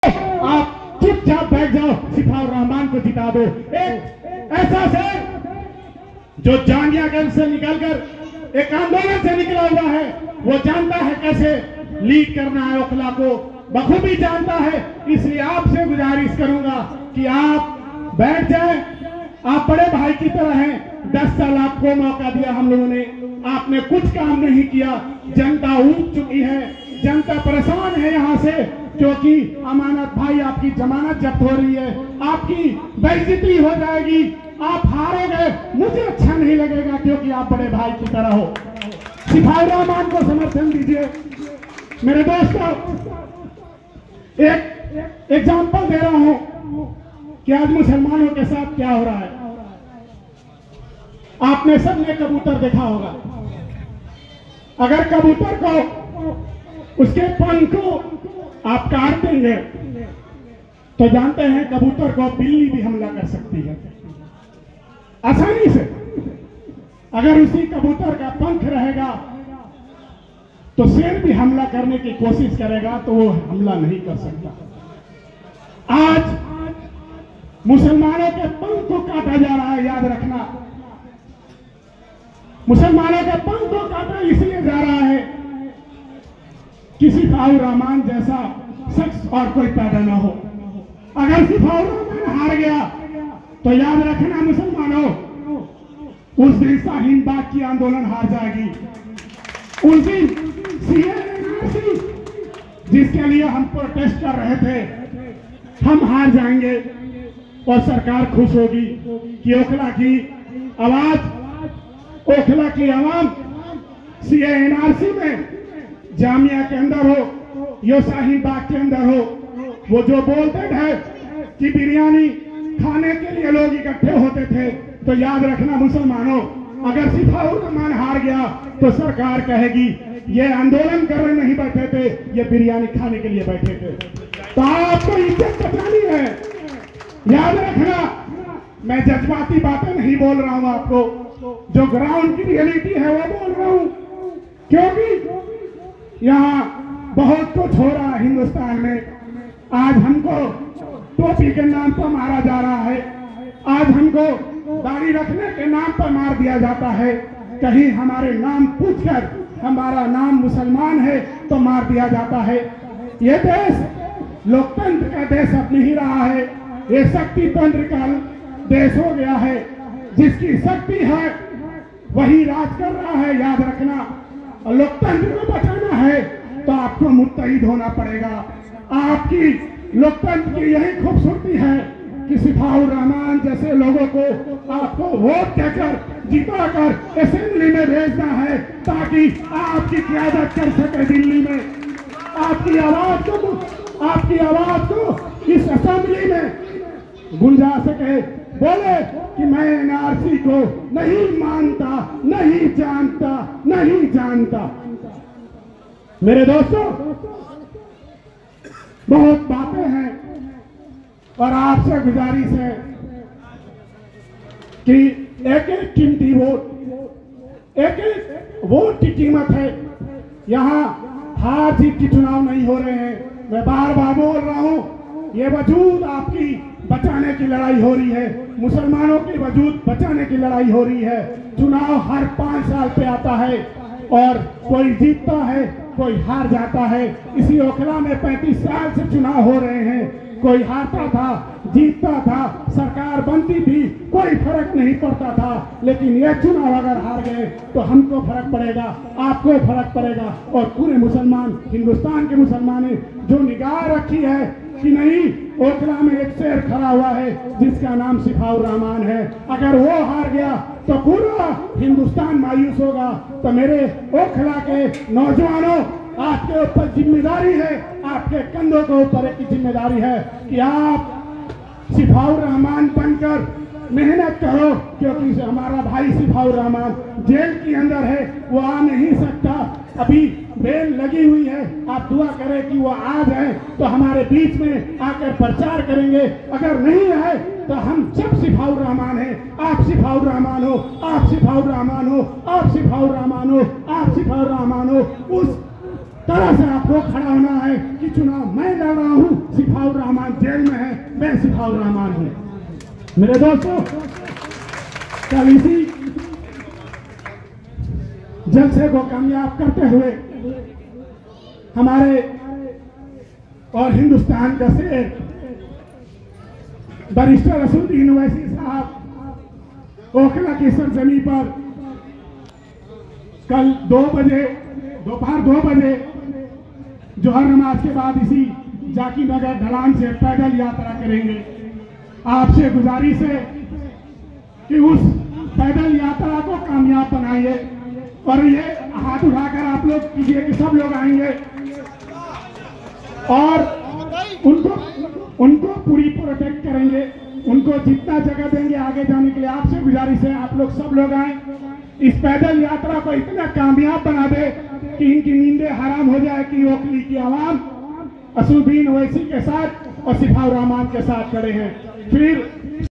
आप चुपचाप बैठ जाओ, सिफाउर रहमान को जिता दो। एक ऐसा शहर जो जामियागंज से निकलकर एक आंदोलन से निकला हुआ है, वो जानता है कैसे लीड करना है ओखला को, बखूबी जानता है। इसलिए आपसे गुजारिश करूंगा कि आप बैठ जाएं। आप बड़े भाई की तरह हैं। 10 साल आपको मौका दिया हम लोगों ने, आपने कुछ काम नहीं किया। जनता ऊब चुकी है, जनता परेशान है यहाँ से, क्योंकि अमानत भाई आपकी जमानत जब्त हो रही है, आपकी बेइज्जती हो जाएगी, आप हारोगे, मुझे अच्छा नहीं लगेगा, क्योंकि आप बड़े भाई की तरह हो। सिफाउर रहमान को समर्थन दीजिए। मेरे दोस्तों, एक एग्जाम्पल दे रहा हूं कि आज मुसलमानों के साथ क्या हो रहा है। आपने सबने कबूतर देखा होगा। अगर कबूतर को उसके पंख को आप काट देंगे तो जानते हैं कबूतर को बिल्ली भी हमला कर सकती है आसानी से। अगर उसी कबूतर का पंख रहेगा तो शेर भी हमला करने की कोशिश करेगा तो वो हमला नहीं कर सकता। आज मुसलमानों के पंख को काटा जा रहा है, याद रखना। मुसलमानों के पंख को काटा इसलिए जा रहा है कि सिफाउर रहमान जैसा शख्स और कोई पैदा ना हो। अगर सिफाउर रहमान हार गया तो याद रखना मुसलमानों, उस दिन शाहीन बाग की आंदोलन हार जाएगी। उस दिन सीएए जिसके लिए हम प्रोटेस्ट कर रहे थे, हम हार जाएंगे और सरकार खुश होगी कि ओखला की आवाज, ओखला की आवाम सीएए में जामिया के अंदर हो, यो शाहीन बाग के अंदर हो, वो जो बोलते थे कि बिरयानी खाने के लिए लोग इकट्ठे होते थे, तो याद रखना मुसलमानों, अगर सिफाउर रहमान हार गया तो सरकार कहेगी ये आंदोलन करने नहीं बैठे थे, ये बिरयानी खाने के लिए बैठे थे। तो आपको इज्जत बचानी है, याद रखना। मैं जज्बाती बातें नहीं बोल रहा हूं, आपको जो ग्राउंड की रियलिटी है वो बोल रहा हूं, क्योंकि यहाँ बहुत कुछ हो रहा है हिंदुस्तान में। आज हमको टोपी के नाम पर मारा जा रहा है, आज हमको दाढ़ी रखने के नाम पर मार दिया जाता है, कहीं हमारे नाम पूछकर हमारा नाम मुसलमान है तो मार दिया जाता है। ये देश लोकतंत्र का देश अब नहीं रहा है, ये शक्ति तंत्र का देश हो गया है। जिसकी शक्ति है वही राज कर रहा है, याद रखना। और लोकतंत्र को बचाना है तो आपको मुत्तहिद होना पड़ेगा। आपकी लोकतंत्र की यही खूबसूरती है कि सिफाउर रहमान जैसे लोगों को आपको वोट देकर जिताकर असेंबली में भेजना है, ताकि आपकी क़यादत कर सके दिल्ली में। आपकी आवाज को इस असेंबली में गुंजा सके, बोले कि मैं एनआरसी को नहीं मानता, नहीं जानता, नहीं जानता। मेरे दोस्तों, बहुत बातें हैं और आपसे गुजारिश है कि एक एक कीमती वोट, एक एक वोट की कीमत है। यहाँ हार जीत की चुनाव नहीं हो रहे हैं। मैं बार बार बोल रहा हूँ, ये वजूद आपकी बचाने की लड़ाई हो रही है, मुसलमानों की वजूद बचाने की लड़ाई हो रही है। चुनाव हर 5 साल पे आता है और कोई जीतता है, कोई हार जाता है। इसी ओखला में 35 साल से चुनाव हो रहे हैं, कोई हारता था, जीतता था, सरकार बनती थी, कोई फर्क नहीं पड़ता था। लेकिन ये चुनाव अगर हार गए तो हमको फर्क पड़ेगा, आपको फर्क पड़ेगा और पूरे मुसलमान, हिंदुस्तान के मुसलमान ने जो निगाह रखी है कि नहीं, ओखला में एक शेर खड़ा हुआ है जिसका नाम सिफाउर रहमान है। अगर वो हार गया तो पूरा हिंदुस्तान मायूस होगा। तो मेरे ओखला के नौजवानों, आपके ऊपर जिम्मेदारी है, आपके कंधों के ऊपर एक जिम्मेदारी है कि आप सिफाउर रहमान बनकर मेहनत करो, क्योंकि हमारा भाई सिफाउर रहमान जेल के अंदर है, वो आ नहीं सकता, अभी बेल लगी हुई है। आप दुआ करें कि वो आ जाए तो हमारे बीच में आकर प्रचार करेंगे। अगर नहीं आए तो हम सब सिफाउर रहमान हैं, आप सिफाउर रहमान हो, आप सिफाउर रहमान हो, आप सिफाउर रहमान हो, आप सिफाउर रहमान हो। उस तरह से आपको खड़ा होना है कि चुनाव मैं लड़ रहा हूँ, सिफाउर रहमान जेल में है, मैं सिफाउर रहमान हूं। मेरे दोस्तों, कल इसी जलसे को कामयाब करते हुए हमारे और हिंदुस्तान का शेर बैरिस्टर असदुद्दीन ओवैसी साहब ओखला की सरजमी पर कल 2 बजे, दोपहर 2 बजे जोहर नमाज के बाद इसी जाकी नगर ढलान से पैदल यात्रा करेंगे। आपसे गुजारिश है कि उस पैदल यात्रा को कामयाब बनाइए और ये हाथ उठाकर आप लोग कीजिए कि सब लोग आएंगे और उनको पूरी प्रोटेक्ट करेंगे, उनको जितना जगह देंगे आगे जाने के लिए। आपसे गुजारिश है आप लोग सब लोग आए, इस पैदल यात्रा को इतना कामयाब बना दे कि इनकी नींदें हराम हो जाए कि ओखली की आवाम असदुद्दीन ओवैसी के साथ और सिफाउर रहमान के साथ खड़े हैं। फिर